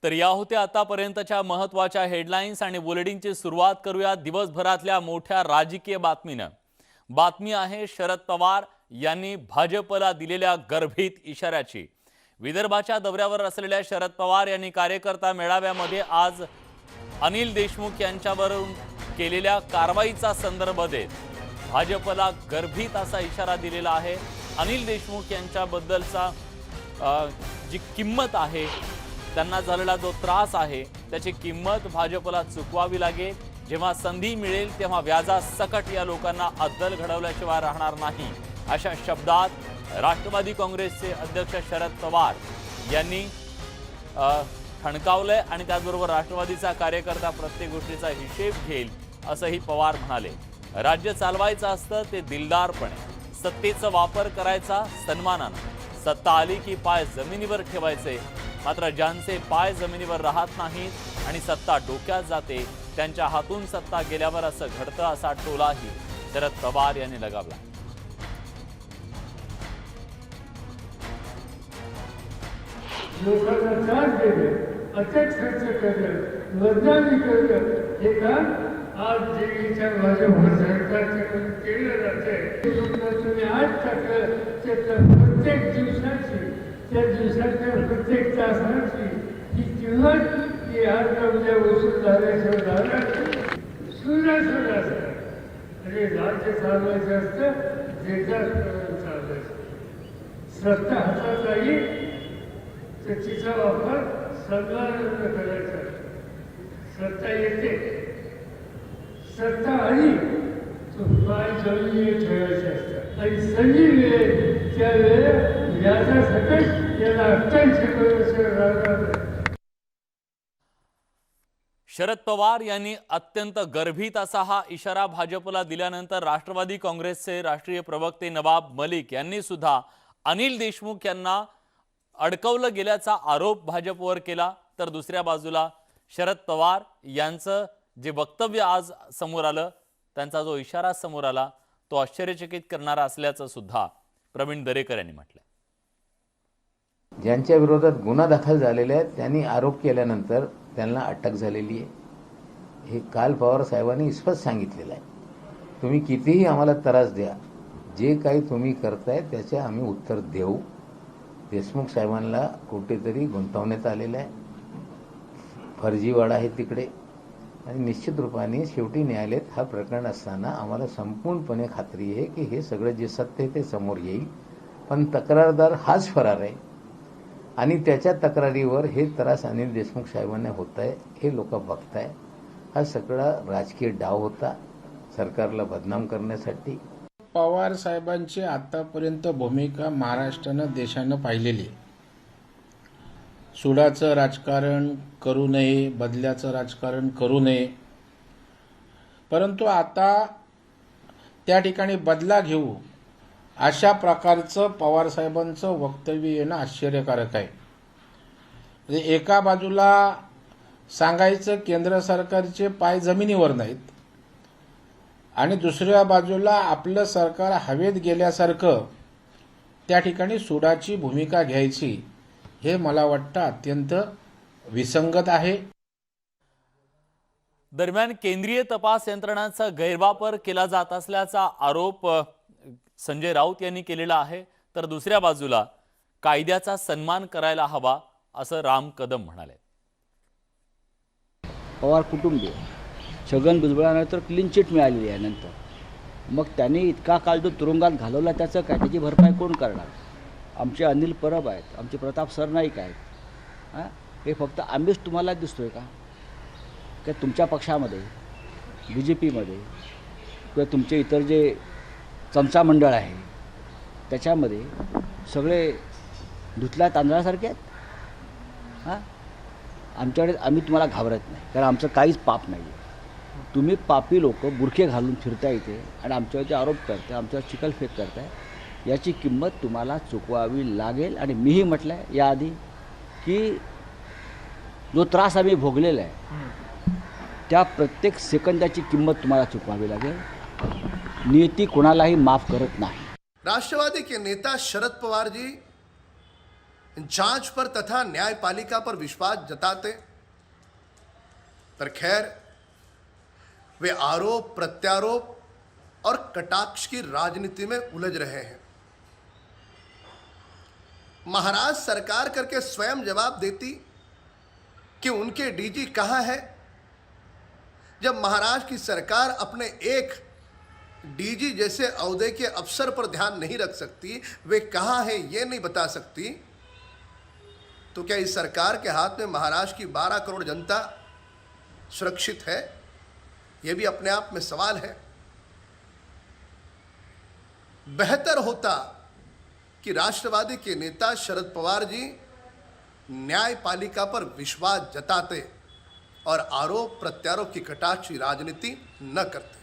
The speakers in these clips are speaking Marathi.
तर या होत्या आतापर्यंतच्या महत्त्वाच्या हेडलाईन्स आणि बुलेटिनची सुरुवात करूया दिवसभरातल्या मोठ्या राजकीय बातमीनं। बातमी आहे शरद पवार यांनी भाजपला दिलेल्या गर्भित इशाऱ्याची। विदर्भाच्या दौऱ्यावर असलेल्या शरद पवार यांनी कार्यकर्ता मेळाव्यामध्ये आज अनिल देशमुख यांच्यावरून केलेल्या कारवाईचा संदर्भ देत भाजपला गर्भित असा इशारा दिलेला आहे। अनिल देशमुख यांच्याबद्दलचा जी किंमत आहे, त्यांना झालेला जो त्रास आहे त्याची किंमत भाजपला चुकवावी लागेल। जेव्हा संधी मिळेल तेव्हा व्याजासकट या लोकांना अद्दल घडवल्याशिवाय राहणार नाही, अशा शब्दात राष्ट्रवादी काँग्रेसचे अध्यक्ष शरद पवार यांनी ठणकावलंय आणि त्याचबरोबर राष्ट्रवादीचा कार्यकर्ता प्रत्येक गोष्टीचा हिशेब घेईल असंही पवार म्हणाले। राज्य चालवायचं असतं ते दिलदारपणे, सत्तेचा वापर करायचा सन्मानाने, सत्ता आली की पाय जमिनीवर ठेवायचे, मात्र ज्यांचे पाय जमिनीवर राहत नाहीत आणि सत्ता डोक्यात जाते त्यांच्या हातून सत्ता गेल्यावर असं घडतं, असा टोलाही शरद पवार यांनी लगावला। लोकांना त्रास देणं, अत्यंत खर्च करणं, बदनामी करणं हे काम आज जे विचार भाजप सरकारच्याकडून केलं जातंय, तुम्ही आज टाकलं त्यातल्या प्रत्येक दिवसाची, त्या दिवसातल्या प्रत्येक तासाची ही किंमत ही आज उद्या वसूल झाल्याशिवाय राहणार सुद्धा अरे राज्य चालवायचं असतं, देशात चालवायचं, सत्ता हातात आली तर तिचा वापर सन्मानाने करायचा। सत्ता येते, सत्ता आली तो पाय जमिनीवर ठेवायचे असतात आणि संधी मिळेल त्यावेळेला व्याजासकट याला अत्यंत राहणार। शरद पवार यांनी अत्यंत गर्भित असा हा इशारा भाजपला दिल्यानंतर राष्ट्रवादी काँग्रेसचे राष्ट्रीय प्रवक्ते नवाब मलिक यांनी सुद्धा अनिल देशमुख यांना अडकवलं गेल्याचा आरोप भाजपवर केला। तर दुसऱ्या बाजूला शरद पवार यांचं जे वक्तव्य आज समोर आलं, त्यांचा जो इशारा समोर आला तो आश्चर्यचकित करणारा असल्याचं सुद्धा प्रवीण दरेकर यांनी म्हटलं। ज्यांच्या विरोधात गुन्हा दाखल झालेले आहेत त्यांनी आरोप केल्यानंतर त्यांना अटक झालेली आहे। हे काल पवार साहेबांनी स्पष्ट सांगितलेलं आहे, तुम्ही कितीही आम्हाला त्रास द्या, जे काही तुम्ही करताय त्याचे आम्ही उत्तर देऊ। देशमुख साहेबांना कुठेतरी गुंतवण्यात आलेलं आहे, फर्जीवाडा आहे तिकडे, आणि निश्चित रूपाने शेवटी न्यायालयात हा प्रकरण असताना आम्हाला संपूर्णपणे खात्री आहे की हे सगळं जे सत्य आहे ते समोर येईल। पण तक्रारदार हाच फरार आहे आणि त्याच्या तक्रारीवर हे त्रास अनिल देशमुख साहेबांना होत आहे, हे लोक बघताय। हा सगळा राजकीय डाव होता सरकारला बदनाम करण्यासाठी। पवार साहेबांची आतापर्यंत भूमिका महाराष्ट्रानं देशानं पाहिलेली आहे। सुडाचं राजकारण करू नये, बदल्याचं राजकारण करू नये, परंतु आता त्या ठिकाणी बदला घेऊ अशा प्रकारचं पवार साहेबांचं वक्तव्य येणं आश्चर्यकारक आहे। म्हणजे एका बाजूला सांगायचं केंद्र सरकारचे पाय जमिनीवर नाहीत आणि दुसऱ्या बाजूला आपलं सरकार हवेत गेल्यासारखं त्या ठिकाणी सुडाची भूमिका घ्यायची, हे मला वाटतं अत्यंत विसंगत आहे। दरम्यान केंद्रीय तपास यंत्रणांचा गैरवापर केला जात असल्याचा आरोप संजय राऊत यांनी केलेला आहे। तर दुसऱ्या बाजूला कायद्याचा सन्मान करायला हवा असं राम कदम म्हणाले। पवार कुटुंबीय छगन भुजबळांनंतर क्लीन चिट मिळालेली आहे, नंतर मग त्यांनी इतका काळ जो तुरुंगात घालवला त्याचं काय, त्याची भरपाई कोण करणार? आमचे अनिल परब आहेत, आमचे प्रताप सरनाईक आहेत, हे फक्त आम्हीच तुम्हाला दिसतोय का? की तुमच्या पक्षामध्ये BJPमध्ये किंवा तुमचे इतर जे चमचा मंडळ आहे त्याच्यामध्ये सगळे धुतल्या तांदळासारखे आहेत। आमच्याकडे आम्ही तुम्हाला घाबरत नाही, कारण आमचं काहीच पाप नाही आहे। तुम्ही पापी लोक बुरखे घालून फिरता इथे आणि आमच्यावरती आरोप करताय, आमच्यावर चिखलफेक करताय, याची किंमत तुम्हाला चुकवावी लागेल। आणि मीही म्हटलं आहे याआधी की जो त्रास आम्ही भोगलेला आहे त्या प्रत्येक सेकंदाची किंमत तुम्हाला चुकवावी लागेल। नियती कोणालाही माफ करत नाही। राष्ट्रवादी के नेता शरद पवार जी जांच पर तथा न्यायपालिका पर विश्वास जताते, पर खैर वे आरोप प्रत्यारोप और कटाक्ष की राजनीति में उलझ रहे हैं। महाराष्ट्र सरकार करके स्वयं जवाब देती कि उनके डीजी कहां है, जब महाराष्ट्र की सरकार अपने एक डीजी जैसे अहदे के अफसर पर ध्यान नहीं रख सकती, वे कहां हैं ये नहीं बता सकती, तो क्या इस सरकार के हाथ में महाराष्ट्र की 12 करोड़ जनता सुरक्षित है? यह भी अपने आप में सवाल है। बेहतर होता कि राष्ट्रवादी के नेता शरद पवार जी न्यायपालिका पर विश्वास जताते और आरोप प्रत्यारोप की कटाक्ष की राजनीति न करते।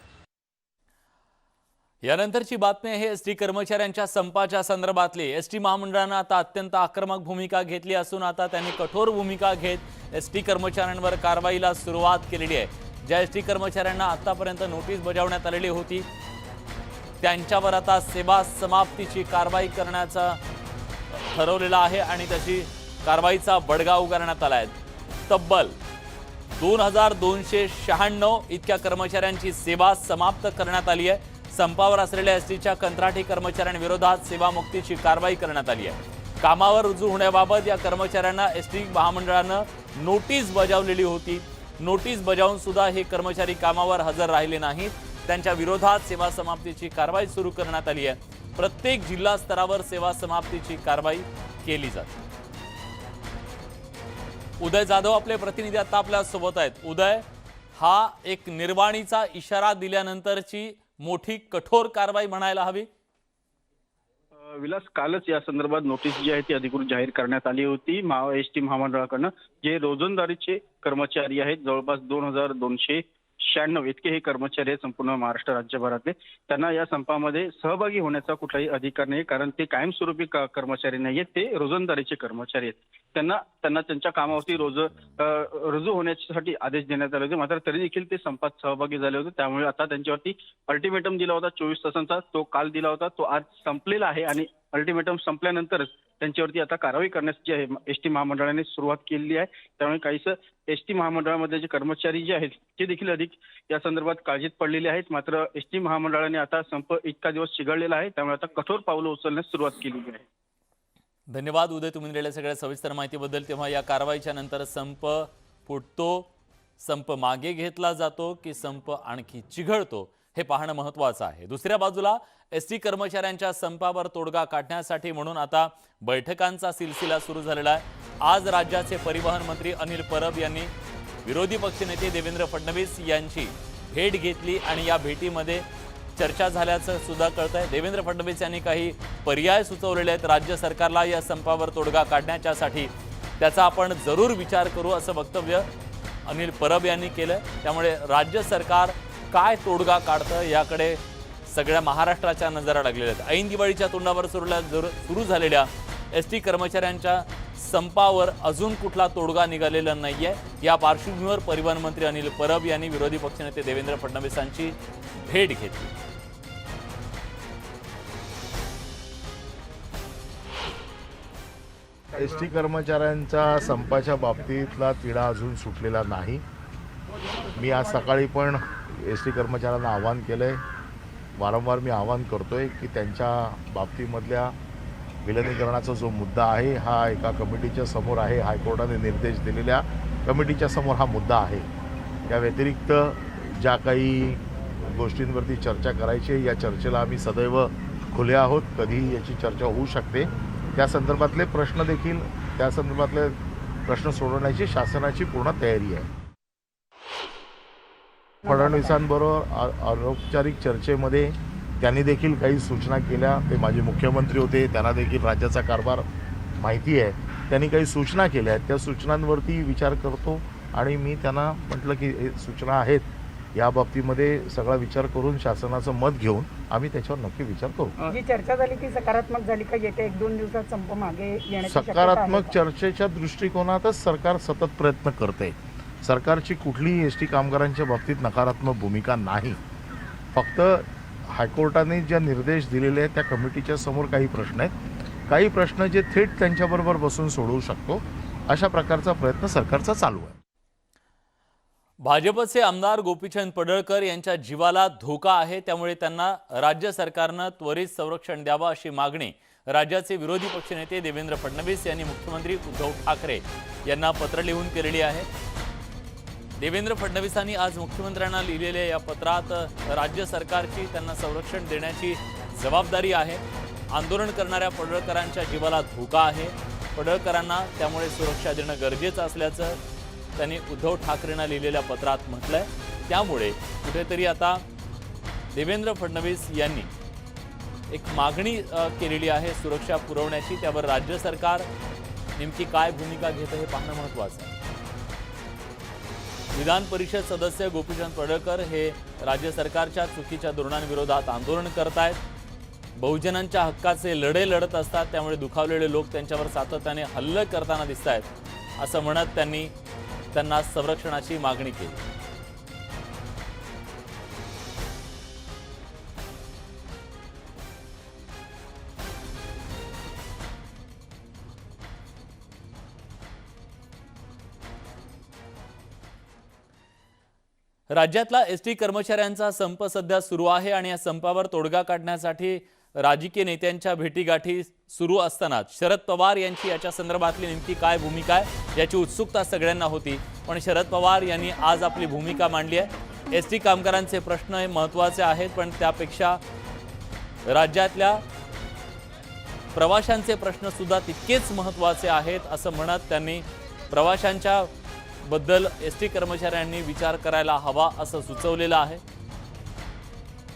यानंतरची बातमी आहे एसटी कर्मचाऱ्यांच्या संपाच्या संदर्भातली। एसटी महामंडळानं आता अत्यंत आक्रमक भूमिका घेतली असून आता त्यांनी कठोर भूमिका घेत एसटी कर्मचाऱ्यांवर कारवाईला सुरुवात केलेली आहे। ज्या एसटी कर्मचाऱ्यांना आतापर्यंत नोटीस बजावण्यात आलेली होती त्यांच्यावर आता सेवा समाप्तीची कारवाई करण्याचा ठरवलेला आहे आणि त्याची कारवाईचा बडगा उगारण्यात आला आहे। तब्बल 2296 इतक्या कर्मचाऱ्यांची सेवा समाप्त करण्यात आली आहे। संपावर असलेल्या एसटीच्या कंत्राटी कर्मचाऱ्यांविरोधात सेवामुक्तीची कारवाई करण्यात आली आहे। कामावर रुजू होण्याबाबत या कर्मचाऱ्यांना एसटी महामंडळानं नोटीस बजावलेली होती। नोटीस बजावून सुद्धा हे कर्मचारी कामावर हजर राहिले नाहीत। त्यांच्या विरोधात सेवा समाप्तीची कारवाई सुरू करण्यात आली आहे। प्रत्येक जिल्हा स्तरावर सेवा समाप्तीची कारवाई केली जाते। उदय जाधव आपले प्रतिनिधी आता आपल्या सोबत आहेत। उदय, हा एक निर्वाणीचा इशारा दिल्यानंतरची मोठी कठोर कारवाई म्हणायला हवी। विलास, कालच या संदर्भात नोटीस जी आहे ती अधिकृत जाहीर करण्यात आली होती। एसटी महामंडळाकडून जे रोजंदारीचे कर्मचारी आहेत जवळपास 2296 इतके हे कर्मचारी आहेत संपूर्ण महाराष्ट्र राज्यभरातले, त्यांना या संपामध्ये सहभागी होण्याचा कुठलाही अधिकार नाही, कारण ते कायमस्वरूपी कर्मचारी नाही आहेत, ते रोजंदारीचे कर्मचारी आहेत। त्यांना त्यांच्या कामावरती रुजू होण्यासाठी आदेश देण्यात आले होते, मात्र तरी देखील ते संपात सहभागी झाले होते। त्यामुळे आता त्यांच्यावरती अल्टिमेटम दिला होता 24 तासांचा, तो काल दिला होता, तो आज संपलेला आहे आणि अल्टिमेटम संपल्यानंतरच त्यांच्यावरती आता कारवाई करण्याची आहे एसटी महामंडळाने सुरुवात केलेली आहे। त्यामुळे काहीसं एसटी महामंडळामध्ये जे कर्मचारी जे आहेत ते देखील अधिक या संदर्भात काळजीत पडलेले आहेत। मात्र एसटी महामंडळाने आता संप इतका दिवस चिघळलेला आहे, त्यामुळे आता कठोर पावलं उचलण्यास सुरुवात केलेली आहे। धन्यवाद उदय, तुम्ही दिलेल्या सगळ्या सविस्तर माहितीबद्दल। तेव्हा या कारवाईच्या नंतर संप फुटतो, संप मागे घेतला जातो की संप आणखी चिघळतो हे पाहणं महत्त्वाचं आहे। दुसऱ्या बाजूला एसटी कर्मचाऱ्यांच्या संपावर तोडगा काढण्यासाठी म्हणून आता बैठकांचा सिलसिला सुरू झालेला आहे। आज राज्याचे परिवहन मंत्री अनिल परब यांनी विरोधी पक्षनेते देवेंद्र फडणवीस यांची भेट घेतली आणि या भेटीमध्ये चर्चा झाल्याचं सुद्धा कळतंय। देवेंद्र फडणवीस यांनी काही पर्याय सुचवलेले आहेत राज्य सरकारला या संपावर तोडगा काढण्यासाठी, त्याचा आपण जरूर विचार करू असं वक्तव्य अनिल परब यांनी केलं। त्यामुळे राज्य सरकार काय तोडगा काढतं याकडे सगळ्या महाराष्ट्राच्या नजरा लागलेल्या आहेत। ऐन दिवाळीच्या तोंडावर सुरू झालेल्या एसटी कर्मचाऱ्यांच्या संपावर अजून कुठला तोडगा निघालेला नाहीये। या पार्श्वभूमीवर परिवहन मंत्री अनिल परब यांनी विरोधी पक्षनेते देवेंद्र फडणवीसांची भेट घेतली। एसटी कर्मचाऱ्यांच्या संपाच्या बाबतीतला तिढा अजून सुटलेला नाही। मी आज सकाळी पण एसटी कर्मचाऱ्यांना आवाहन केलंय, वारंवार मी आवाहन करतोय की त्यांच्या बाबतीमधल्या विलिनीकरणाचा जो मुद्दा आहे हा एका कमिटीच्या समोर आहे, हायकोर्टाने निर्देश दिलेल्या कमिटीच्या समोर हा मुद्दा आहे। या व्यतिरिक्त ज्या काही गोष्टींवरती चर्चा करायची आहे या चर्चेला आम्ही सदैव खुले आहोत, कधीही याची चर्चा होऊ शकते। त्या संदर्भातले प्रश्न सोडवण्याची शासनाची पूर्ण तयारी आहे। फडणवीसांबरोबर अनौपचारिक चर्चेमध्ये त्यांनी देखील काही सूचना केल्या। ते माझे मुख्यमंत्री होते, त्यांना देखील राज्याचा कारभार माहिती आहे, त्यांनी काही सूचना केल्या आहेत, त्या सूचनांवरती विचार करतो आणि मी त्यांना म्हटलं की हे सूचना आहेत, या बाबतीमध्ये सगळा विचार करून शासनाचं मत घेऊन आम्ही त्याच्यावर नक्की विचार करू। जी चर्चा झाली ती सकारात्मक झाली का? येत्या 1-2 दिवसात संप मागे येण्याची शक्यता आहे सकारात्मक का? चर्चेच्या दृष्टिकोनातच सरकार सतत प्रयत्न करते। सरकारची कुठलीही एसटी कामगारांच्या बाबतीत नकारात्मक भूमिका नाही, फक्त हायकोर्टाने ज्या निर्देश दिलेले आहेत त्या कमिटीच्या समोर काही प्रश्न आहेत, काही प्रश्न जे थेट त्यांच्याबरोबर बसून सोडवू शकतो अशा प्रकारचा प्रयत्न सरकारचा चालू आहे. भाजपचे आमदार गोपीचंद पडळकर यांच्या जीवाला धोका आहे, त्यामुळे त्यांना राज्य सरकारनं त्वरित संरक्षण द्यावं अशी मागणी राज्याचे विरोधी पक्षनेते देवेंद्र फडणवीस यांनी मुख्यमंत्री उद्धव ठाकरे यांना पत्र लिहून केलेली आहे. देवेंद्र फडणवीसांनी आज मुख्यमंत्र्यांना लिहिलेल्या या पत्रात राज्य सरकारची त्यांना संरक्षण देण्याची जबाबदारी आहे. आंदोलन करणाऱ्या पडळकरांच्या जीवाला धोका आहे. पडळकरांना त्यामुळे सुरक्षा देणं गरजेचं असल्याचं त्यांनी उद्धव ठाकरेंना लिहिलेल्या पत्रात म्हटलंय. त्यामुळे कुठेतरी आता देवेंद्र फडणवीस यांनी एक मागणी केलेली आहे सुरक्षा पुरवण्याची. त्यावर राज्य सरकार नेमकी काय भूमिका घेतं हे पाहणं महत्त्वाचं आहे. विधान परिषद सदस्य गोपीचंद पडळकर हे राज्य सरकारच्या चुकीच्या धोरणांविरोधात आंदोलन करतायत. बहुजनांच्या हक्काचे लढे लढत असतात, त्यामुळे दुखावलेले लोक त्यांच्यावर सातत्याने हल्ले करताना दिसत आहेत असं म्हणत त्यांनी त्यांना संरक्षणाची मागणी केली. राज्यातला एसटी कर्मचाऱ्यांचा संप सध्या सुरू आहे आणि या संपावर तोडगा काढण्यासाठी राजकीय नेत्यांच्या भेटीगाठी सुरू असतानाच शरद पवार यांची याच्या संदर्भातली नेमकी काय भूमिका आहे याची उत्सुकता सगळ्यांना होती. पण शरद पवार यांनी आज आपली भूमिका मांडली आहे. एसटी कामगारांचे प्रश्न हे महत्त्वाचे आहेत, पण त्यापेक्षा राज्यातल्या प्रवाशांचे प्रश्न सुद्धा तितकेच महत्त्वाचे आहेत असं म्हणत त्यांनी प्रवाशांच्या बद्दल एसटी कर्मचाऱ्यांनी विचार करायला हवा असं सुचवलेलं आहे.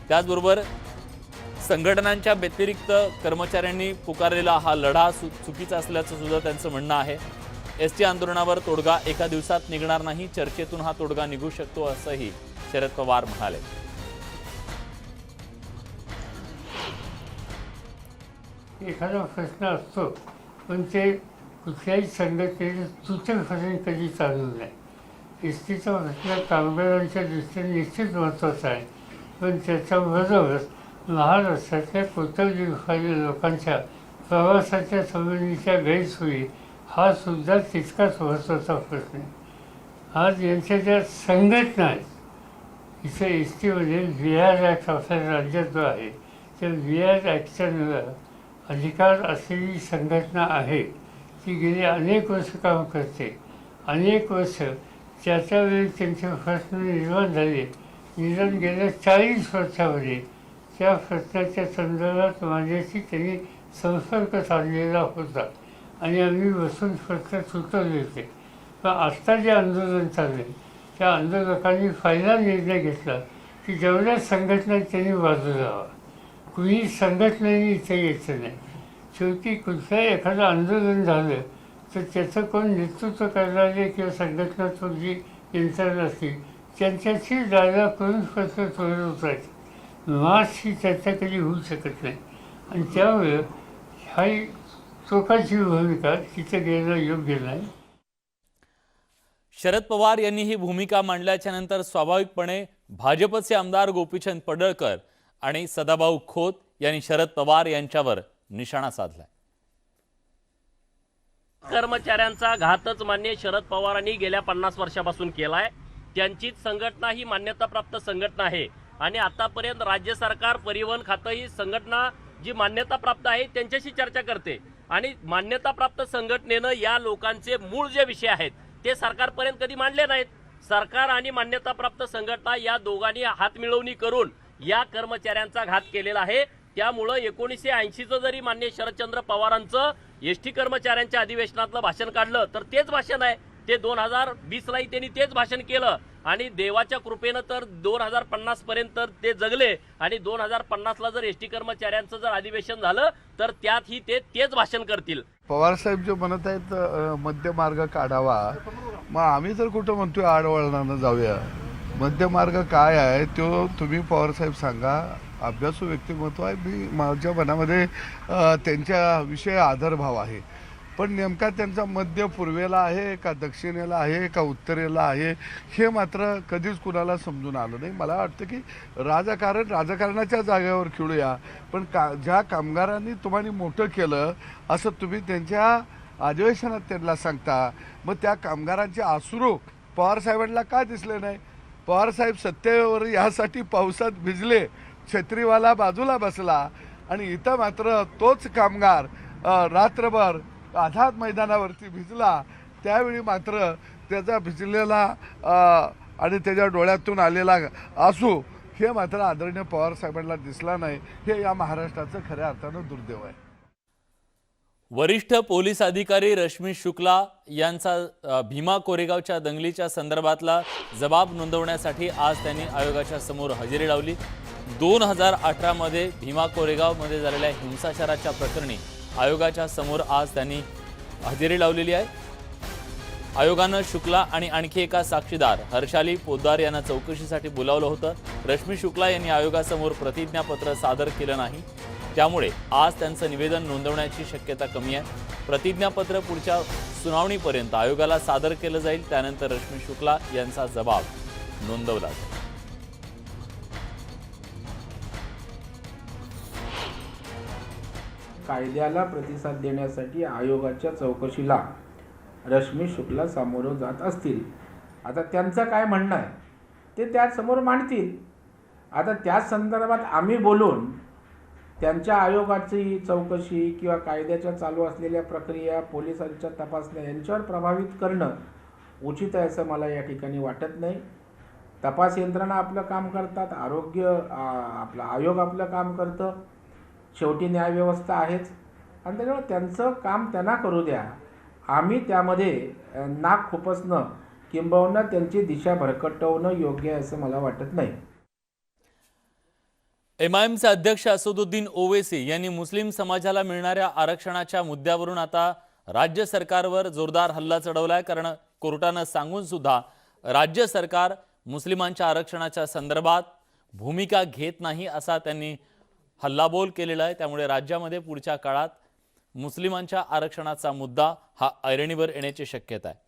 त्याचबरोबर संघटनांच्या व्यतिरिक्त कर्मचाऱ्यांनी पुकारलेला हा लढा चुकीचा असल्याचं सुद्धा त्यांचं म्हणणं आहे. एसटी आंदोलनावर तोडगा एका दिवसात निघणार नाही, चर्चेतून हा तोडगा निघू शकतो असंही शरद पवार म्हणाले. एखादा प्रश्न असतो, पण ते कुठल्याही संघटनेचे सूचकपणे कधी चालू नाही. एस टीचा प्रश्न कामगारांच्या दृष्टीने निश्चित महत्त्वाचा आहे, पण त्याच्याबरोबर महाराष्ट्रातल्या कोट्यवधी लोकांच्या प्रवासाच्या संबंधीच्या गैरसोयी हा सुद्धा तितकाच महत्त्वाचा प्रश्न आहे. आज यांच्या ज्या संघटना आहेत, इथे एस टीमध्ये VIR ॲक्ट आपल्या राज्यात जो आहे त्या VIR ॲक्टच्या अधिकार असलेली संघटना आहे. ती गेली अनेक वर्ष काम करते. अनेक वर्ष त्याच्या वेळी त्यांचे प्रश्न निर्माण झाले. निदान गेल्या 40 वर्षामध्ये त्या प्रश्नाच्या संदर्भात माझ्याशी त्यांनी संपर्क साधलेला होता आणि आम्ही बसून प्रश्न सुचवले होते. पण आत्ता जे आंदोलन चालले त्या आंदोलकांनी पहिला निर्णय घेतला की जेवढ्या संघटना त्यांनी बाजूला हवा, कुणी संघटनेने इथे यायचं नाही. शेवटी कुठलंही एखादं आंदोलन झालं तर त्याचं कोण नेतृत्व करणारे किंवा संघटना जी यंत्रणा असतील त्यांच्याशी जागा करून प्रश्न सोडवतात. मार्चची चर्चा कधी होऊ शकत नाही आणि त्यामुळे ही चोखाची भूमिका तिथं घेणं योग्य नाही. शरद पवार यांनी ही भूमिका मांडल्याच्या नंतर स्वाभाविकपणे भाजपचे आमदार गोपीचंद पडळकर आणि सदाभाऊ खोत यांनी शरद पवार यांच्यावर निशाणा साधलाय. कर्मचाऱ्यांचा घातच मान्य शरद पवारांनी गेल्या 50 वर्षापासून केलाय. त्यांचीच संघटना ही मान्यताप्राप्त संघटना आहे आणि आतापर्यंत राज्य सरकार परिवहन खातं ही संघटना जी मान्यताप्राप्त आहे त्यांच्याशी चर्चा करते आणि मान्यताप्राप्त संघटनेनं या लोकांचे मूळ जे विषय आहेत ते सरकारपर्यंत कधी मांडले नाहीत. सरकार आणि मान्यताप्राप्त संघटना या दोघांनी हात मिळवणी करून या कर्मचाऱ्यांचा घात केलेला आहे. त्यामुळं 1980चं जरी मान्य शरदचंद्र पवारांचं एसटी कर्मचाऱ्यांच्या अधिवेशनातलं भाषण काढलं तर तेच भाषण आहे. ते 2020लाही त्यांनी तेच भाषण केलं आणि देवाच्या कृपेनं तर 2050 पर्यंत ते जगले आणि 2050ला जर एसटी कर्मचाऱ्यांचं जर अधिवेशन झालं तर त्यातही ते तेच भाषण करतील. पवारसाहेब जे म्हणत आहेत मध्यमार्ग काढावा, मग आम्ही तर कुठं म्हणतोय आडवळणानं जाऊया. मध्यमार्ग काय आहे तो तुम्ही पवारसाहेब सांगा. अभ्यासू व्यक्तिमत्व आहे, मी माझ्या मनामध्ये त्यांच्याविषयी आदरभाव आहे. पण नेमका त्यांचा मध्य पूर्वेला आहे का दक्षिणेला आहे का उत्तरेला आहे हे मात्र कधीच कुणाला समजून आलं नाही. मला वाटतं की राजकारणाच्या जागेवर खेळूया, पण ज्या कामगारांनी तुम्हाला मोठं केलं असं तुम्ही त्यांच्या अधिवेशनात त्यांना सांगता, मग त्या कामगारांचे अश्रू पवारसाहेबांना का दिसले नाही? पवारसाहेब सत्तेवर यासाठी पावसात भिजले, छत्रीवाला बाजूला बसला आणि इथं मात्र तोच कामगार रात्रभर आझाद मैदानावरती भिजला. त्यावेळी मात्र त्याचा भिजलेला आणि त्याच्या डोळ्यातून आलेला आसू हे मात्र आदरणीय पवारसाहेबांना दिसला नाही. हे या महाराष्ट्राचं खऱ्या अर्थानं दुर्दैव आहे. वरिष्ठ पोलीस अधिकारी रश्मी शुक्ला यांचा भीमा कोरेगावच्या दंगलीच्या संदर्भातला जबाब नोंदवण्यासाठी आज त्यांनी आयोगाच्या समोर हजेरी लावली. 2018 मध्ये भीमा कोरेगावमध्ये झालेल्या हिंसाचाराच्या प्रकरणी आयोगाच्या समोर आज त्यांनी हजेरी लावलेली आहे. आयोगानं शुक्ला आणि आणखी एका साक्षीदार हर्षाली पोद्दार यांना चौकशीसाठी बोलावलं होतं. रश्मी शुक्ला यांनी आयोगासमोर प्रतिज्ञापत्र सादर केलं नाही, त्यामुळे आज त्यांचं निवेदन नोंदवण्याची शक्यता कमी आहे. प्रतिज्ञापत्र पुढच्या सुनावणीपर्यंत आयोगाला सादर केलं जाईल, त्यानंतर रश्मी शुक्ला यांचा जबाब नोंदवला जाईल. कायद्याला प्रतिसाद देण्यासाठी आयोगाच्या चौकशीला रश्मी शुक्ला सामोरं जात असतील. आता त्यांचं काय म्हणणं आहे ते त्यासमोर मांडतील. आता त्या संदर्भात आम्ही बोलून त्यांच्या आयोगाची चौकशी किंवा कायद्याच्या चालू असलेल्या प्रक्रिया, पोलिसांच्या तपासण्या यांच्यावर प्रभावित करणं उचित आहे असं मला या ठिकाणी वाटत नाही. तपास यंत्रणा आपलं काम करतात, आपलं आयोग आपलं काम करतं, शेवटी न्यायव्यवस्था आहेच आणि त्याच्यामुळे त्यांचं काम त्यांना करू द्या. आम्ही त्यामध्ये नाक खुपसणं किंबहुना त्यांची दिशा भरकटवणं योग्य आहे असं मला वाटत नाही. एमआयएमचे अध्यक्ष असदुद्दीन ओवैसी यांनी मुस्लिम समाजाला मिळणाऱ्या आरक्षणाच्या मुद्द्यावरून आता राज्य सरकारवर जोरदार हल्ला चढवलाय. कारण कोर्टानं सांगून सुद्धा राज्य सरकार मुस्लिमांच्या आरक्षणाच्या संदर्भात भूमिका घेत नाही असा त्यांनी हल्लाबोल केलेला आहे. त्यामुळे राज्यामध्ये पुढच्या काळात मुस्लिमांच्या आरक्षणाचा मुद्दा हा ऐरणीवर येण्याची शक्यता आहे.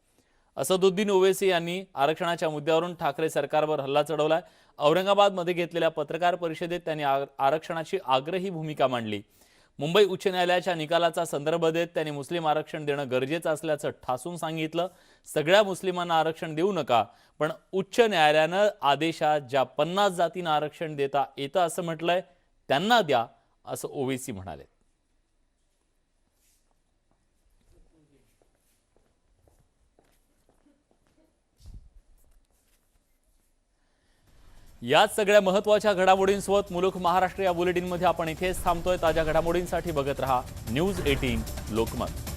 असदुद्दीन ओवैसी यांनी आरक्षणाच्या मुद्द्यावरून ठाकरे सरकारवर हल्ला चढवलाय. औरंगाबादमध्ये घेतलेल्या पत्रकार परिषदेत त्यांनी आरक्षणाची आग्रही भूमिका मांडली. मुंबई उच्च न्यायालयाच्या निकालाचा संदर्भ देत त्यांनी मुस्लिम आरक्षण देणं गरजेचं असल्याचं ठासून सांगितलं. सगळ्या मुस्लिमांना आरक्षण देऊ नका, पण उच्च न्यायालयानं आदेशात ज्या 50 जातींना आरक्षण देता येतं असं म्हटलंय त्यांना द्या, असं ओवैसी म्हणाले. याच सगळ्या महत्त्वाच्या घडामोडींसोबत मुलुख महाराष्ट्र या बुलेटिनमध्ये आपण इथेच थांबतोय. ताज्या घडामोडींसाठी बघत रहा न्यूज 18 लोकमत.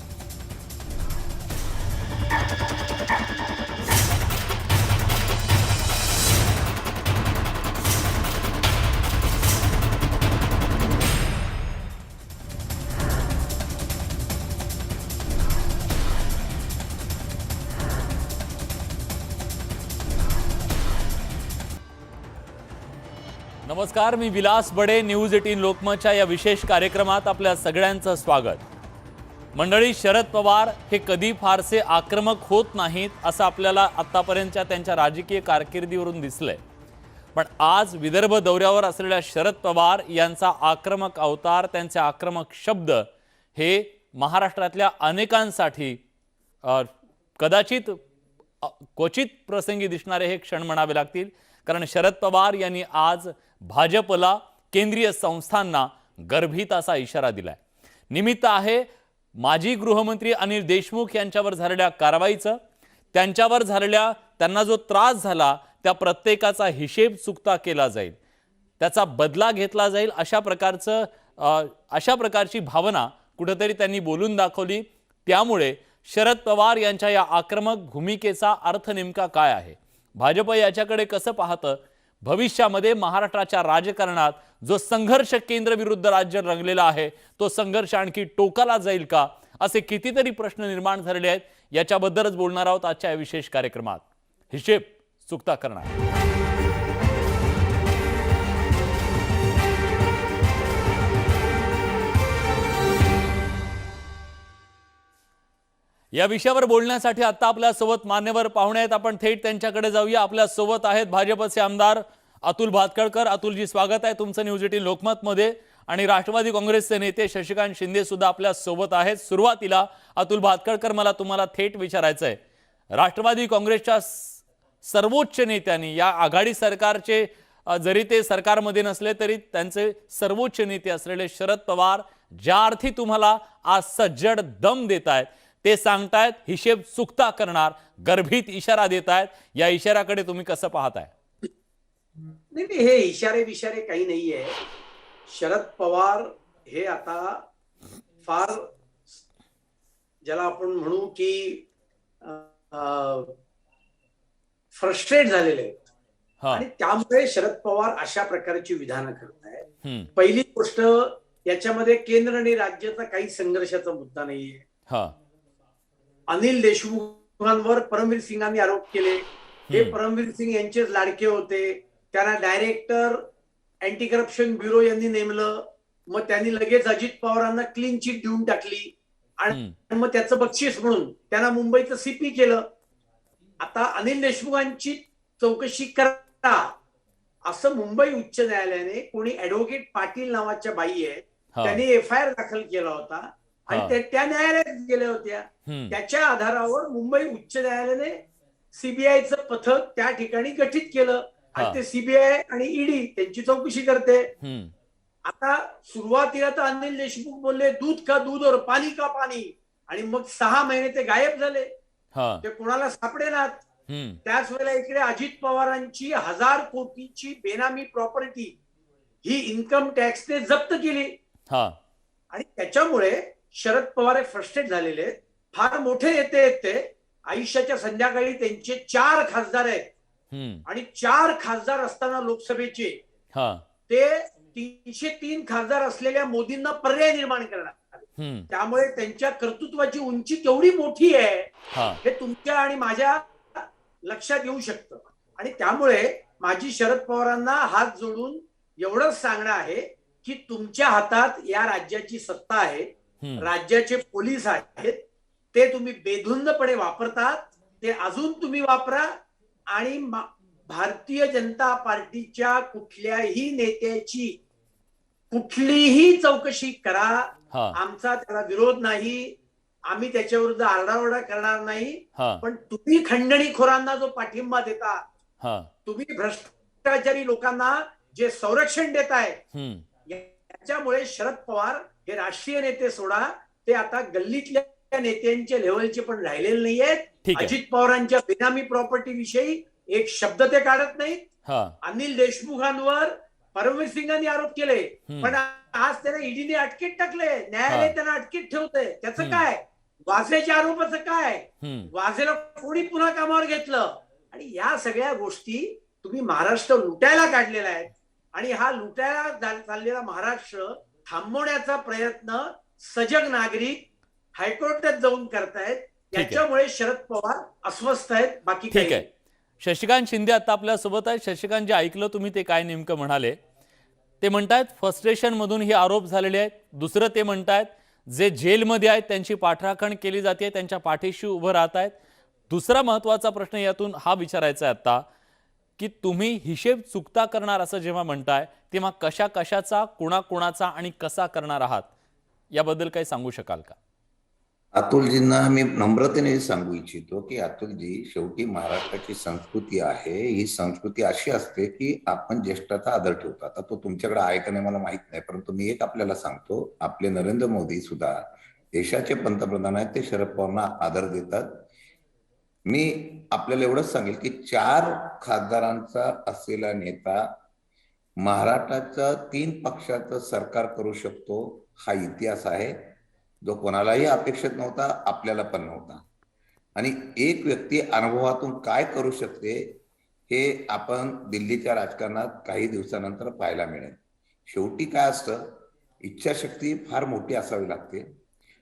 नमस्कार, मी विलास बडे. न्यूज 18 लोकमतच्या या विशेष कार्यक्रमात आपल्या सगळ्यांचं स्वागत. मंडळी, शरद पवार हे कधी फारसे आक्रमक होत नाहीत असं आपल्याला आतापर्यंतच्या त्यांच्या राजकीय कारकिर्दीवरून दिसलंय. पण आज विदर्भ दौऱ्यावर असलेल्या शरद पवार यांचा आक्रमक अवतार, त्यांचे आक्रमक शब्द हे महाराष्ट्रातल्या अनेकांसाठी कदाचित क्वचित प्रसंगी दिसणारे हे क्षण म्हणावे लागतील. कारण शरद पवार यांनी आज भाजपला, केंद्रीय संस्थांना गर्भित असा इशारा दिलाय. निमित्त आहे माजी गृहमंत्री अनिल देशमुख यांच्यावर झालेल्या कारवाईचं. त्यांच्यावर झालेल्या, त्यांना जो त्रास झाला त्या प्रत्येकाचा हिशेब चुकता केला जाईल, त्याचा बदला घेतला जाईल, अशा प्रकारची भावना कुठेतरी त्यांनी बोलून दाखवली. त्यामुळे शरद पवार यांच्या या आक्रमक भूमिकेचा अर्थ नेमका काय आहे, भाजप याच्याकडे कसं पाहतं, भविष्यामध्ये महाराष्ट्राच्या राजकारणात जो संघर्ष केंद्र विरुद्ध राज्य रंगलेला आहे तो संघर्ष आणखी टोकाला जाईल का, असे कितीतरी प्रश्न निर्माण झालेले आहेत. याच्याबद्दलच बोलणार आहोत आजच्या या विशेष कार्यक्रमात. हिशेब चुकता करणार. या विषयावर बोलण्यासाठी आता आपल्या सोबत मान्यवर पाहुणे आहेत. आपण थेट त्यांच्याकडे जाऊया. आपल्या सोबत आहेत भाजपचे आमदार अतुल भातखळकर. अतुलजी, स्वागत आहे तुमचं न्यूज 18 लोकमत मध्ये. आणि राष्ट्रवादी काँग्रेसचे नेते शशिकांत शिंदे सुद्धा आपल्या सोबत आहेत. सुरुवातीला अतुल भातखळकर, मला तुम्हाला थेट विचारायचं आहे, राष्ट्रवादी काँग्रेसच्या सर्वोच्च नेत्यांनी या आघाडी सरकारचे, जरी ते सरकारमध्ये नसले तरी त्यांचे सर्वोच्च नेते असलेले शरद पवार ज्या अर्थी तुम्हाला आज सज्जड दम देत आहेत, ते सांगतायत हिशेब चुकता करणार, गर्भित इशारा देत आहेत. या इशाऱ्याकडे तुम्ही कसं पाहताय? नाही, हे इशारे विशारे काही नाहीये. शरद पवार हे आता फार, ज्याला आपण म्हणू की फ्रस्ट्रेट झालेले आहेत आणि त्यामुळे शरद पवार अशा प्रकारची विधानं करतायत. पहिली गोष्ट, याच्यामध्ये केंद्र आणि राज्याचा काही संघर्षाचा मुद्दा नाहीये. अनिल देशमुखांवर परमवीर सिंगांनी आरोप केले. हे परमवीर सिंग यांचेच लाडके होते. त्यांना डायरेक्टर अँटी करप्शन ब्युरो यांनी नेमलं. मग त्यांनी लगेच अजित पवारांना क्लीन चिट देऊन टाकली आणि मग त्याचं बक्षीस म्हणून त्यांना मुंबईचं सीपी केलं. आता अनिल देशमुखांची चौकशी करा असं मुंबई उच्च न्यायालयाने, कोणी ऍडव्होकेट पाटील नावाच्या बाई आहेत, त्यांनी FIR दाखल केला होता आणि त्या न्यायालयात गेल्या होत्या. त्याच्या आधारावर मुंबई उच्च न्यायालयाने सीबीआयचं पथक त्या ठिकाणी गठीत केलं आणि ते सीबीआय आणि ईडी त्यांची चौकशी करते. आता सुरुवातीला तर अनिल देशमुख बोलले दूध का दूध और पाणी का पाणी, आणि मग 6 महिने ते गायब झाले, ते कोणाला सापडेनात. त्याच वेळेला इकडे अजित पवारांची 1000 कोटीची बेनामी प्रॉपर्टी ही इन्कम टॅक्सने जप्त केली आणि त्याच्यामुळे शरद पवार फ्रस्ट्रेट झालेले आहेत. फार मोठे नेते आहेत ते. आयुष्याच्या संध्याकाळी त्यांचे 4 खासदार आहेत आणि 4 खासदार असताना लोकसभेचे ते 303 खासदार असलेल्या मोदींना पर्याय निर्माण करणार. त्यामुळे त्यांच्या कर्तृत्वाची उंची केवढी मोठी आहे हे तुमच्या आणि माझ्या लक्षात येऊ शकतं. आणि त्यामुळे माझी शरद पवारांना हात जोडून एवढंच सांगणं आहे की तुमच्या हातात या राज्याची सत्ता आहे, राज्याचे पोलीस आहेत, ते तुम्ही बेधुंदपणे वापरतात, ते अजून तुम्ही वापरा आणि भारतीय जनता पार्टीच्या कुठल्याही नेत्याची कुठलीही चौकशी करा. आमचा त्याला विरोध नाही, आम्ही त्याच्याविरुद्ध आरडाओरडा करणार नाही. पण तुम्ही खंडणीखोरांना जो पाठिंबा देता, तुम्ही भ्रष्टाचारी लोकांना जे संरक्षण देताय, याच्यामुळे शरद पवार हे राष्ट्रीय नेते सोडा, ते आता गल्लीतल्या नेत्यांच्या लेव्हलचे पण राहिलेले नाहीयेत. अजित पवारांच्या बेनामी प्रॉपर्टी विषयी एक शब्द ते काढत नाहीत. अनिल देशमुखांवर परमवीर सिंगांनी आरोप केले, पण आज त्यांना ईडीने अटकेत टाकले, न्यायालय त्यांना अटकेत ठेवतंय. त्याचं काय? वाझेच्या आरोपाचं काय? वाझेला कोणी पुन्हा कामावर घेतलं? आणि या सगळ्या गोष्टी तुम्ही महाराष्ट्र लुटायला काढलेला आहे आणि हा लुटायला चाललेला महाराष्ट्र थांबवण्याचा प्रयत्न सजग नागरिक हायकोर्टात जाऊन करतायत. याच्यामुळे शरद पवार अस्वस्थ आहेत, बाकी ठीक आहे. शशिकांत शिंदे आता आपल्या सोबत आहेत. शशिकांत, जे ऐकलं तुम्ही ते काय नेमकं म्हणाले? ते म्हणतायत फ्रस्ट्रेशन मधून हे आरोप झालेले आहेत. दुसरं ते म्हणतायत जे जेलमध्ये आहेत त्यांची पाठराखण केली जाते, त्यांच्या पाठीशी उभं राहत आहेत. दुसरा महत्वाचा प्रश्न यातून हा विचारायचा आहे आता, की तुम्ही हिशेब चुकता करणार असं जेव्हा म्हणताय, तेव्हा कशा कशाचा, कोणाकोणाचा आणि कसा करणार आहात, याबद्दल काही सांगू शकाल का? अतुलजींना मी नम्रतेने सांगू इच्छितो की अतुलजी, शेवटी महाराष्ट्राची संस्कृती आहे. ही संस्कृती अशी असते की आपण ज्येष्ठाचा आदर ठेवतो. आता तो तुमच्याकडे आहे का नाही मला माहित नाही, परंतु मी एक आपल्याला सांगतो, आपले नरेंद्र मोदी सुद्धा देशाचे पंतप्रधान आहेत, ते शरद पवारांना आदर देतात. मी आपल्याला एवढंच सांगेल की 4 खासदारांचा असलेला नेता महाराष्ट्राचं 3 पक्षाचं सरकार करू शकतो, हा इतिहास आहे, जो कोणालाही अपेक्षित नव्हता, आपल्याला पण नव्हता. आणि एक व्यक्ती अनुभवातून काय करू शकते हे आपण दिल्लीच्या राजकारणात काही दिवसानंतर पाहायला मिळेल. शेवटी काय असतं, इच्छाशक्ती फार मोठी असावी लागते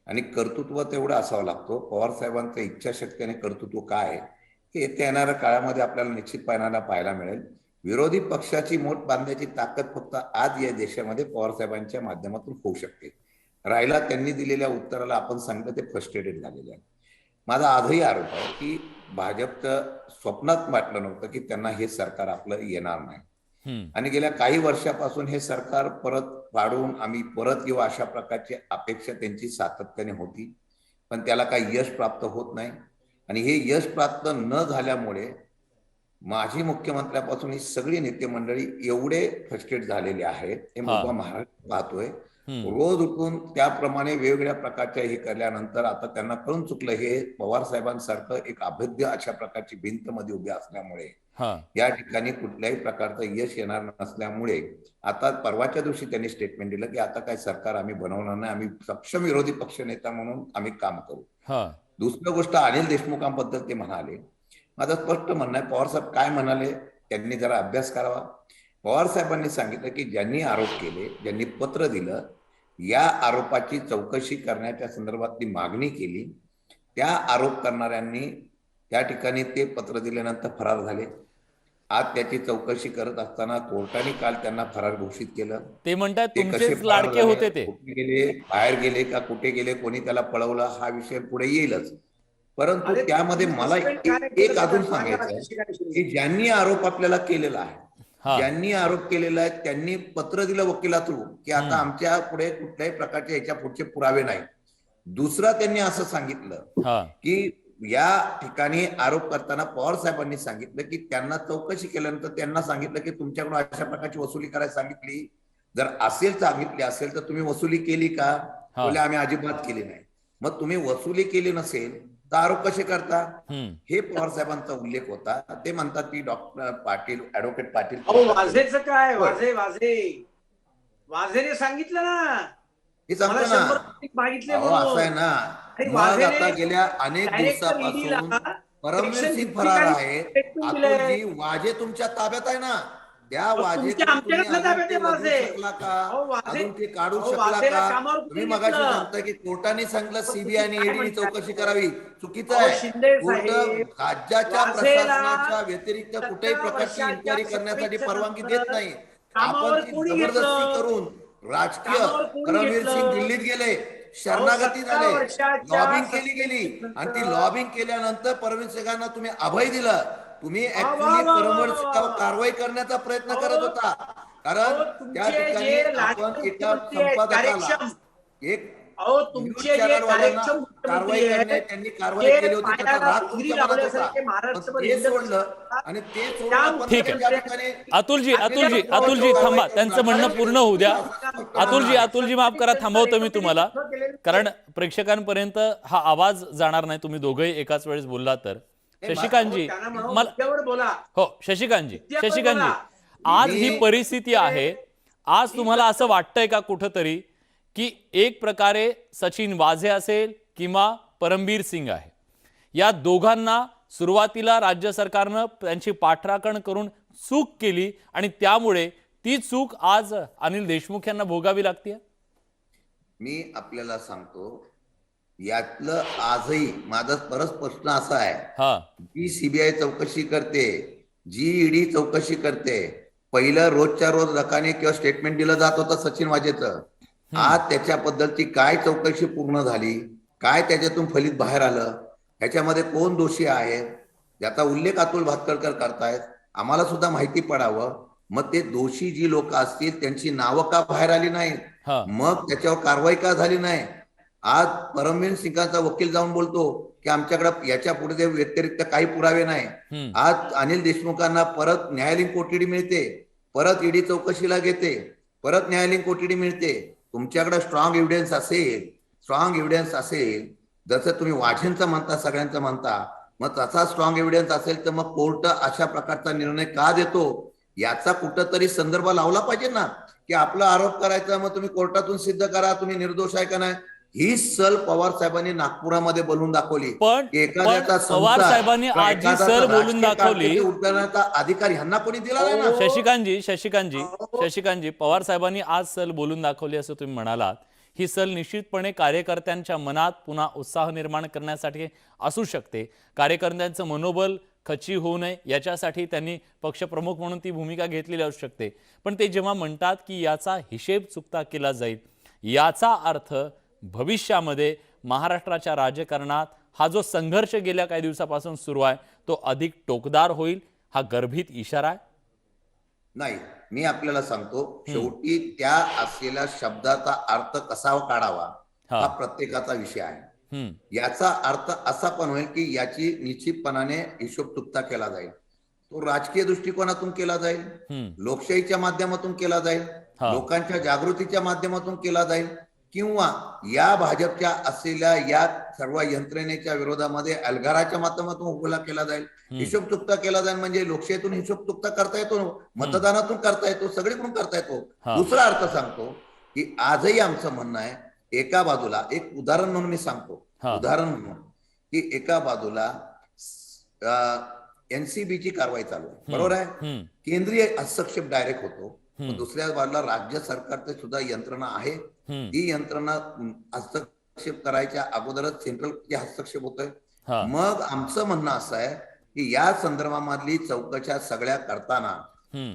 आणि कर्तृत्व तेवढं असावं लागतो. पवार साहेबांचं इच्छाशक्ती आणि कर्तृत्व काय हे येत्या येणाऱ्या काळामध्ये आपल्याला निश्चित पाहायला मिळेल. विरोधी पक्षाची मोठ बांधण्याची ताकद फक्त आज या देशामध्ये पवार साहेबांच्या माध्यमातून होऊ शकते. राहिला त्यांनी दिलेल्या उत्तराला आपण सांगितलं ते फ्रस्ट्रेटेड झालेले आहे. माझा आजही आरोप आहे की भाजपचं स्वप्नात वाटलं नव्हतं की त्यांना हे सरकार आपलं येणार नाही आणि गेल्या काही वर्षापासून हे सरकार परत पाडून आम्ही परत येऊ अशा प्रकारची अपेक्षा त्यांची सातत्याने होती, पण त्याला काही यश प्राप्त होत नाही आणि हे यश प्राप्त न झाल्यामुळे माजी मुख्यमंत्र्यापासून ही सगळी नेते मंडळी एवढे फ्रस्ट्रेट झालेले आहेत, हे मुद्दा महाराष्ट्र पाहतोय रोज उठून त्याप्रमाणे वेगवेगळ्या प्रकारच्या हे केल्यानंतर आता त्यांना कळून चुकलं हे पवार साहेबांसारखं एक अभेद्य अशा प्रकारची भिंत मध्ये उभी असल्यामुळे या ठिकाणी कुठल्याही प्रकारचं यश येणार नसल्यामुळे आता परवाच्या दिवशी त्यांनी स्टेटमेंट दिलं की आता काय सरकार आम्ही बनवणार नाही, आम्ही सक्षम विरोधी पक्षनेता म्हणून आम्ही काम करू. दुसरी गोष्ट अनिल देशमुखांबद्दल ते म्हणाले, माझं स्पष्ट म्हणणं आहे पवार साहेब काय म्हणाले त्यांनी जरा अभ्यास करावा. पवार साहेबांनी सांगितलं की ज्यांनी आरोप केले, ज्यांनी पत्र दिलं, या आरोपाची चौकशी करण्याच्या संदर्भातली मागणी केली, त्या आरोप करणाऱ्यांनी त्या ठिकाणी ते पत्र दिल्यानंतर फरार झाले. आज त्याची चौकशी करत असताना कोर्टाने काल त्यांना फरार घोषित केलं. ते म्हणतात ते कसे तुमचेच फरार लाडके झाले, होते ते. कुठे गेले, बाहेर गेले का कुठे गेले, कोणी त्याला पळवलं हा विषय पुढे येईलच. परंतु त्यामध्ये मला एक अजून सांगायचं की ज्यांनी आरोप आपल्याला केलेला आहे, ज्यांनी आरोप केलेला आहे त्यांनी पत्र दिलं वकिला थ्रू की आता आमच्या पुढे कुठल्याही प्रकारचे याच्या पुढचे पुरावे नाही. दुसरा त्यांनी असं सांगितलं की या ठिकाणी आरोप करताना पवार साहेबांनी सांगितलं की त्यांना चौकशी केल्यानंतर त्यांना सांगितलं की तुमच्याकडून अशा प्रकारची वसुली करायला सांगितली, जर सांगितली असेल तर तुम्ही वसुली केली का? बोले आम्ही अजिबात केली नाही. मग तुम्ही वसुली केली नसेल तर आरोप कसे करता? हे पवार साहेबांचा उल्लेख होता. ते म्हणतात की डॉक्टर पाटील, ऍडव्होकेट पाटील वाझेचं काय, वाझेने सांगितलं ना, हे सांगतो ना मागितले असं आहे ना. मग आता गेल्या अनेक दिवसापासून परमवीर सिंग फरार आहेत, अतुलजी वाजे तुमच्या ताब्यात आहे ना, त्या वाजे अजून ते काढू शकला का? तुम्ही मगाशी सांगता की कोर्टाने सांगितलं सीबीआय आणि ईडीने चौकशी करावी, चुकीचं आहे. कोर्ट राज्याच्या प्रशासनाच्या व्यतिरिक्त कुठेही प्रकारची इन्क्वायरी करण्यासाठी परवानगी देत नाही. आपण ती जबरदस्ती करून राजकीय परमवीर सिंग दिल्लीत गेले, शरणागती झाले, लॉबिंग केली गेली आणि ती लॉबिंग केल्यानंतर परमवीर सिंगांना तुम्ही अभय दिलं. तुम्ही ऍक्च्युअली परमवीर सिंगावर कारवाई करण्याचा प्रयत्न करत होता, कारण त्या ठिकाणी आपण एका संपादकाला एक कारवाई करणे त्यांनी कारवाई केली होती, त्याचा राग तुमच्या मनात होता, ते सोडलं आणि ते सोडून ठीक आहे. अतुलजी थांबा, त्यांचं म्हणणं पूर्ण होऊ द्या. अतुलजी माफ करा, थांबवतो मी तुम्हाला, कारण प्रेक्षकांपर्यंत हा आवाज जाणार नाही. तुम्ही दोघंही एकाच वेळेस बोलला तर. शशिकांतजी शशिकांतजी आज ही परिस्थिती आहे. आज तुम्हाला असं वाटतंय का कुठंतरी की एक प्रकारे सचिन वाझे असेल किंवा परमबीर सिंग आहे, या दोघांना सुरुवातीला राज्य सरकारनं त्यांची पाठराखण करून चूक केली आणि त्यामुळे ती चूक आज अनिल देशमुख यांना भोगावी लागते? मी आपल्याला सांगतो, यातलं आजही माझा परत प्रश्न असा आहे, जी सीबीआय चौकशी करते, जी ईडी चौकशी करते, पहिलं रोजच्या रोज रकाने किंवा स्टेटमेंट दिलं जात होतं सचिन वाझेचं, आज त्याच्याबद्दलची काय चौकशी पूर्ण झाली, काय त्याच्यातून फलित बाहेर आलं, ह्याच्यामध्ये कोण दोषी आहे, याचा उल्लेख अतुल भातखळकर करतायत, आम्हाला सुद्धा माहिती पडावं. मग ते दोषी जी लोक असतील त्यांची नावं का बाहेर आली नाहीत, मग त्याच्यावर कारवाई का झाली नाही? आज परमवीर सिंगांचा वकील जाऊन बोलतो की आमच्याकडे याच्या पुढे व्यतिरिक्त काही पुरावे नाही. आज अनिल देशमुखांना परत न्यायालयीन कोठडी मिळते, परत ईडी चौकशीला घेते, परत न्यायालयीन कोठडी मिळते. तुमच्याकडे स्ट्रॉंग एव्हिडन्स असेल, जसं तुम्ही वाझेंचं म्हणता, सगळ्यांचं म्हणता, मग तसा स्ट्रॉंग एव्हिडन्स असेल तर मग कोर्ट अशा प्रकारचा निर्णय का देतो याचा कुठंतरी संदर्भ लावला पाहिजे ना, की आपला आरोप करायचा मग तुम्ही कोर्टातून सिद्ध करा तुम्ही निर्दोष आहे का नाही. ही सल पवार साहेबांनी नागपुरामध्ये बोलून दाखवली, पण पवार साहेबांनी आज जी सल बोलून दाखवली उठवण्याचा अधिकार ह्यांना कोणी दिला नाही ना. शशिकांतजी पवार साहेबांनी आज सल बोलून दाखवली असं तुम्ही म्हणालात. ही सल निश्चितपणे कार्यकर्त्यांच्या मनात पुन्हा उत्साह निर्माण करण्यासाठी असू शकते. कार्यकर्त्यांचं मनोबल खच्ची होऊ नये याच्यासाठी त्यांनी पक्षप्रमुख म्हणून ती भूमिका घेतलेली असू शकते. पण ते जेव्हा म्हणतात की याचा हिशेब चुकता केला जाईल, याचा अर्थ भविष्यामध्ये महाराष्ट्राच्या राजकारणात हा जो संघर्ष गेल्या काही दिवसापासून सुरू आहे तो अधिक टोकदार होईल, हा गर्भित इशारा आहे? नाही, मी आपल्याला सांगतो, शेवटी त्या असलेल्या शब्दाचा अर्थ कसा काढावा हा प्रत्येकाचा विषय आहे. याचा अर्थ असा पण होईल की याची निश्चितपणाने हिशोब चुकता केला जाईल. तो राजकीय दृष्टिकोनातून केला जाईल, लोकशाहीच्या माध्यमातून केला जाईल, लोकांच्या जागृतीच्या माध्यमातून केला जाईल, किंवा या भाजपच्या असलेल्या या सर्व यंत्रणेच्या विरोधामध्ये अलगाराच्या माध्यमातून उभा केला जाईल. हिशोब चुकता केला जाईल म्हणजे लोकशाहीतून हिशोब चुकता करता येतो, मतदानातून करता येतो, सगळीकडून करता येतो. दुसरा अर्थ सांगतो की आजही आमचं म्हणणं आहे, एका बाजूला एक उदाहरण म्हणून मी सांगतो, उदाहरण म्हणून की एका बाजूला एनसीबीची कारवाई चालू आहे, बरोबर आहे, केंद्रीय हस्तक्षेप डायरेक्ट होतो. दुसऱ्या बाजूला राज्य सरकारचे सुद्धा यंत्रणा आहे, ही यंत्रणा हस्तक्षेप करायच्या अगोदरच सेंट्रल हस्तक्षेप होतोय. मग आमचं म्हणणं असं आहे की या संदर्भामधली चौकशा सगळ्या करताना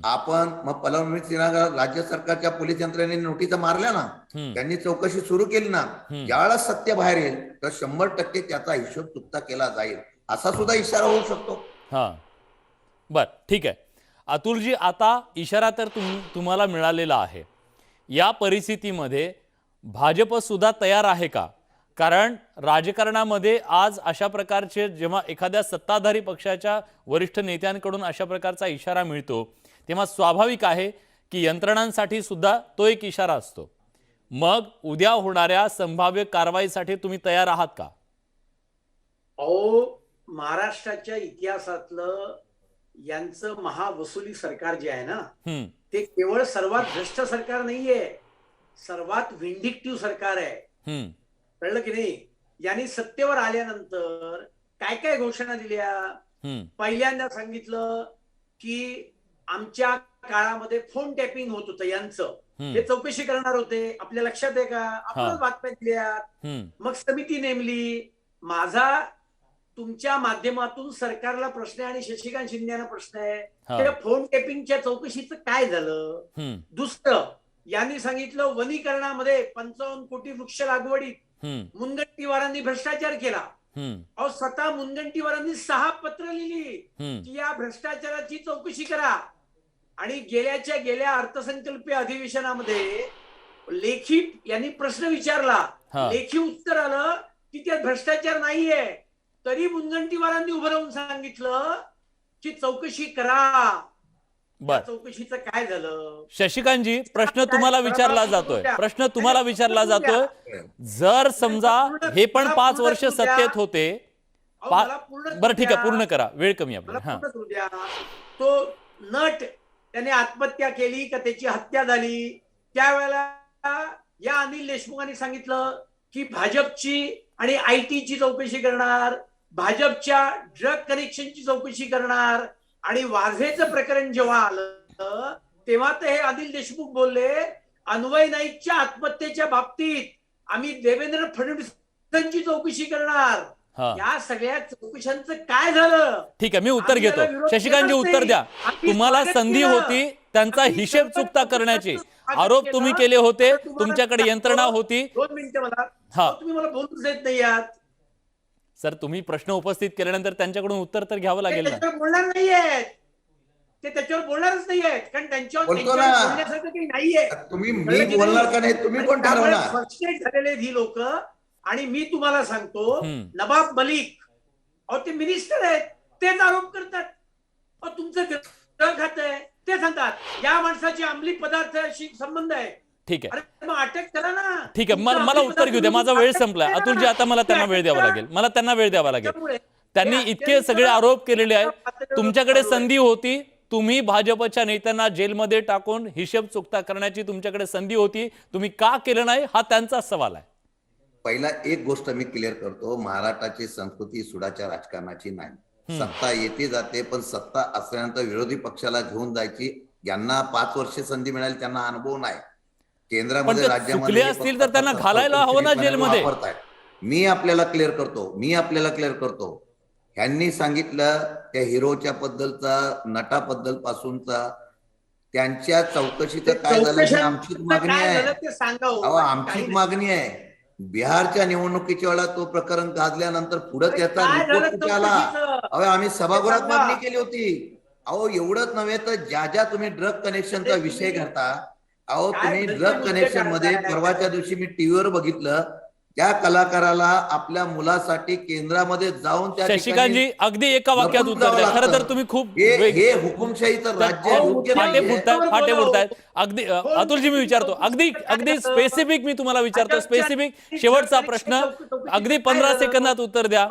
आपण मग फडणवीस राज्य सरकारच्या पोलीस यंत्रणेने नोटिसा मारल्या ना, त्यांनी चौकशी सुरू केली ना, ज्यावेळेला सत्य बाहेर येईल तर 100% त्याचा हिशोब चुकता केला जाईल, असा सुद्धा इशारा होऊ शकतो. बर, ठीक आहे अतुलजी, आता इशारा तर तुम्हाला मिळालेला आहे. या परिस्थितीमध्ये भाजप सुद्धा तयार आहे का? कारण राजकारणामध्ये आज अशा प्रकारचे जेव्हा एखाद्या सत्ताधारी पक्षाच्या वरिष्ठ नेत्यांकडून अशा प्रकारचा इशारा मिळतो तेव्हा स्वाभाविक आहे की यंत्रणांसाठी सुद्धा तो एक इशारा असतो. मग उद्या होणाऱ्या संभाव्य कारवाईसाठी तुम्ही तयार आहात का? महाराष्ट्राच्या इतिहासातलं यांचं महावसुली सरकार जे आहे ना, ते केवळ सर्वात भ्रष्ट सरकार नाहीये, सर्वात व्हिंडिक्टिव्ह सरकार आहे. कळलं की नाही? यांनी सत्तेवर आल्यानंतर काय काय घोषणा दिल्या. पहिल्यांदा सांगितलं की आमच्या काळामध्ये फोन टॅपिंग होत होतं, यांचं हे चौकशी करणार होते, आपल्या लक्षात आहे का? आपण बातम्या दिल्या. मग समिती नेमली. माझा तुमच्या माध्यमातून सरकारला प्रश्न आहे आणि शशिकांत शिंदेना प्रश्न आहे, त्या फोन टेपिंगच्या चौकशीचं काय झालं? दुसरं, यांनी सांगितलं वनीकरणामध्ये 55 कोटी वृक्ष लागवडीत मुनगंटीवारांनी भ्रष्टाचार केला. अहो, स्वतः मुनगंटीवारांनी 6 पत्र लिहिली की या भ्रष्टाचाराची चौकशी करा. आणि गेल्या अर्थसंकल्पीय अधिवेशनामध्ये लेखी यांनी प्रश्न विचारला, लेखी उत्तर आलं की त्यात भ्रष्टाचार नाहीये, तरी मुनगंटीवारांनी उभं राहून सांगितलं की चौकशी करा. चौकशीचं काय झालं? शशिकांतजी, प्रश्न तुम्हाला विचारला जातोय, जर समजा हे पण 5 वर्ष सत्तेत होते, बरं ठीक आहे, पूर्ण करा, वेळ कमी आपल्याला. तो नट त्याने आत्महत्या केली का त्याची हत्या झाली, त्यावेळेला या अनिल देशमुखांनी सांगितलं की भाजपची आणि आयटीची चौकशी करणार, भाजपच्या ड्रग कनेक्शनची चौकशी करणार. आणि वाझेचं प्रकरण जेव्हा आलं तेव्हा तर हे अनिल देशमुख बोलले, अन्वय नाईकच्या आत्महत्येच्या बाबतीत आम्ही देवेंद्र फडणवीसांची चौकशी करणार. या सगळ्या चौकशांचं काय झालं? ठीक आहे, मी उत्तर घेतो. शशिकांतजी, उत्तर द्या. तुम्हाला संधी होती त्यांचा हिशेब चुकता करण्याची, आरोप तुम्ही केले होते, तुमच्याकडे यंत्रणा होती. 2 मिनिटं तुम्ही मला बोलूच देत नाही आहात. सर, तुम्ही प्रश्न उपस्थित केल्यानंतर त्यांच्याकडून उत्तर तर घ्यावं लागेल ना. त्याच्यावर बोलणार नाहीयेत, ते त्याच्यावर बोलणारच नाहीयेत, कारण त्यांच्यावर बोलण्यासारखं काही नाहीये. तुम्ही मी बोलणार का नाही, तुम्ही कोण ठरवणार? फ्रस्ट्रेट झालेले ही लोक. आणि मी तुम्हाला सांगतो, नवाब मलिक, अहो ते मिनिस्टर आहेत, तेच आरोप करतात. तुमचं गृह खातं आहे, ते सांगतात या माणसाची अंमली पदार्थाशी संबंध आहे. ठीक आहे, मग अटक करा ना. ठीक आहे, मला उत्तर घेऊ द्या, माझा वेळ संपलाय. अतुलजी, आता मला त्यांना वेळ द्यावा लागेल. त्यांनी इतके सगळे आरोप केलेले आहेत, तुमच्याकडे संधी होती, तुम्ही भाजपच्या नेत्यांना जेलमध्ये टाकून हिशेब चुकता करण्याची तुमच्याकडे संधी होती, तुम्ही का केलं नाही, हा त्यांचा सवाल आहे. पहिला एक गोष्ट मी क्लिअर करतो, महाराष्ट्राची संस्कृती सुडाच्या राजकारणाची नाही. सत्ता येते जाते, पण सत्ता असल्यानंतर विरोधी पक्षाला घेऊन जायची. यांना 5 वर्ष संधी मिळाली, त्यांना अनुभव नाही. केंद्रामध्ये राज्यामध्ये असतील तर त्यांना घालायला हवं ना जेलमध्ये. मी आपल्याला क्लिअर करतो, ह्यांनी सांगितलं त्या हिरोच्या बद्दलचा, नटाबद्दल पासूनचा, त्यांच्या चौकशीचं काय झालं, आमचीच मागणी आहे. आमचीच मागणी आहे बिहारच्या निवडणुकीच्या वेळा तो प्रकरण गाजल्यानंतर पुढे त्याचा काय रिपोर्ट झालं कुठे आला? चौकशीचं? अहो आम्ही सभागृहात सांगा. मागणी केली होती. अहो एवढंच नव्हे तर ज्या तुम्ही ड्रग कनेक्शनचा विषय करता, अहो काय तुम्ही भलते ड्रग मुद्दे कनेक्शन मध्ये काढताय? परवाच्या दिवशी मी टीव्हीवर बघितलं, त्या कलाकाराला आपल्या मुलासाठी केंद्रामध्ये जाऊन त्या शशिकांतजी अगदी एका वाक्यात लपून उत्तर जावं द्या. खरं तर लागतं. तुम्ही खूप हे हुकुमशाहीचं राज्य योग्य फाटे नाहीये. फुटतायत. अगदी अतुलजी मी विचारतो, अगदी स्पेसिफिक मी तुम्हाला विचारतो, स्पेसिफिक शेवटचा प्रश्न, अगदी 15 सेकंदात उत्तर द्या.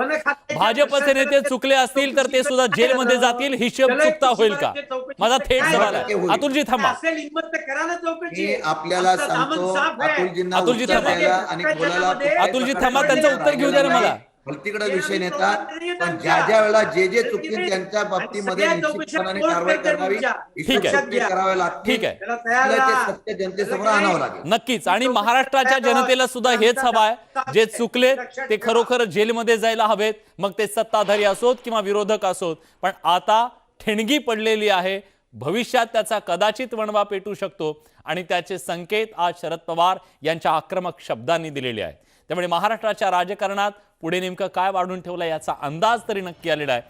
भाजपचे नेते चुकले असतील तर ते सुद्धा जेलमध्ये जातील, हिशोब चुकता होईल का? माझा थेट सवाल आहे. अतुलजी थांबा. असेल हिंमत तर करा ना चौकशी. मी आपल्याला आमचा दामन सांगतो, साफ आहे. अतुलजींना अतुलजी उत्तर थांबा. द्यायला आणि बोलायला अतुलजी थांबा, त्यांचं उत्तर घेऊ द्या ना मला. भलतीकडे विषय नेतात, पण ज्या वेळेला जे चुकतील त्यांच्या बाबतीमध्ये निश्चितपणाने कारवाई करावी, ठीक आहे. करावे लागतील. ठीक आहे, आपल्याला ते सत्य जनतेसमोर आणावं लागेल. नक्कीच. आणि महाराष्ट्राच्या जनतेला सुद्धा हेच हवं आहे, जे चुकलेत ते खरोखर जेलमध्ये जायला हवेत, मग ते सत्ताधारी असोत किंवा विरोधक असोत. पण आता ठिणगी पडलेली आहे, भविष्यात त्याचा कदाचित वणवा पेटू शकतो आणि त्याचे संकेत आज शरद पवार यांच्या आक्रमक शब्दांनी दिलेले आहेत. त्यामुळे महाराष्ट्राच्या राजकारणात पुढे नेमकं काय वाढून ठेवलं याचा अंदाज तरी नक्की आलेला आहे.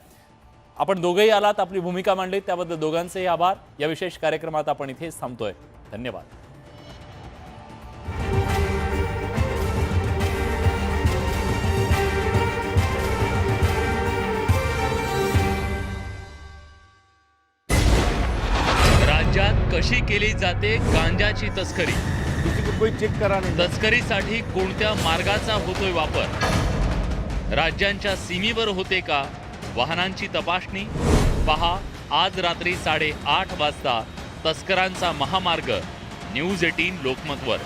आपण दोघेही आलात, आपली भूमिका मांडली, त्याबद्दल दोघांचेही आभार. या विशेष कार्यक्रमात आपण इथेच थांबतोय. धन्यवाद. राज्यात कशी केली जाते गांजाची तस्करी? चेक करा नाही. तस्करीसाठी कोणत्या मार्गाचा होतोय वापर? राज्यांच्या सीमेवर होते का वाहनांची तपासणी? पहा आज रात्री 8:30 वाजता तस्करांचा महामार्ग न्यूज 18 लोकमतवर.